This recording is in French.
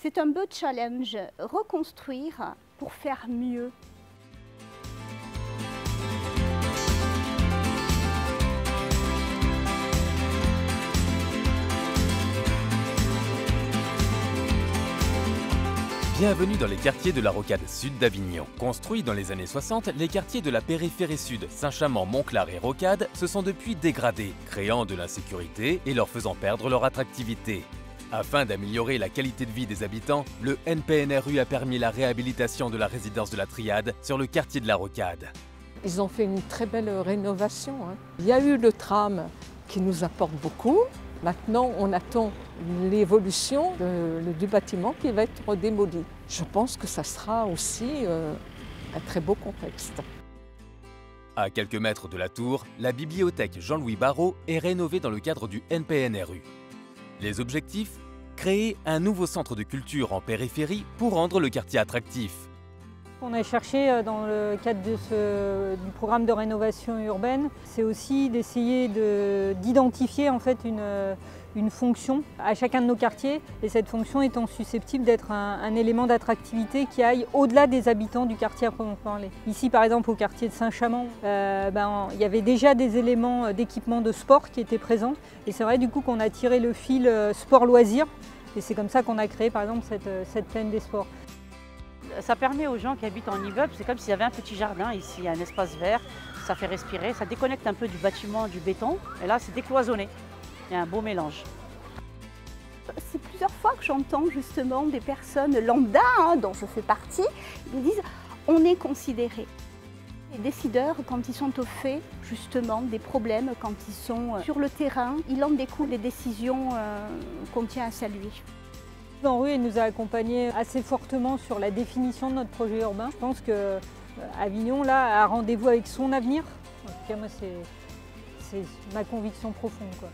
C'est un beau challenge, reconstruire pour faire mieux. Bienvenue dans les quartiers de la rocade sud d'Avignon. Construits dans les années 60, les quartiers de la périphérie sud, Saint-Chamond, Montclar et Rocade, se sont depuis dégradés, créant de l'insécurité et leur faisant perdre leur attractivité. Afin d'améliorer la qualité de vie des habitants, le NPNRU a permis la réhabilitation de la résidence de la Triade sur le quartier de la Rocade. Ils ont fait une très belle rénovation. Il y a eu le tram qui nous apporte beaucoup. Maintenant, on attend l'évolution du bâtiment qui va être démoli. Je pense que ça sera aussi un très beau contexte. À quelques mètres de la tour, la bibliothèque Jean-Louis Barrault est rénovée dans le cadre du NPNRU. Les objectifs ? Créer un nouveau centre de culture en périphérie pour rendre le quartier attractif. On a cherché dans le cadre du programme de rénovation urbaine, c'est aussi d'essayer d'identifier en fait une fonction à chacun de nos quartiers, et cette fonction étant susceptible d'être un élément d'attractivité qui aille au-delà des habitants du quartier à proprement parler. Ici par exemple au quartier de Saint-Chamond, il y avait déjà des éléments d'équipement de sport qui étaient présents, et c'est vrai du coup qu'on a tiré le fil sport-loisirs, et c'est comme ça qu'on a créé par exemple cette plaine des sports. Ça permet aux gens qui habitent en immeuble, c'est comme s'il y avait un petit jardin ici, un espace vert, ça fait respirer, ça déconnecte un peu du bâtiment, du béton, et là c'est décloisonné, il y a un beau mélange. C'est plusieurs fois que j'entends justement des personnes lambda, dont je fais partie, qui me disent on est considéré. Les décideurs, quand ils sont au fait justement des problèmes, quand ils sont sur le terrain, il en découle des décisions qu'on tient à saluer. L'ANRU nous a accompagnés assez fortement sur la définition de notre projet urbain. Je pense que Avignon là, a rendez-vous avec son avenir. En tout cas, moi, c'est ma conviction profonde, quoi.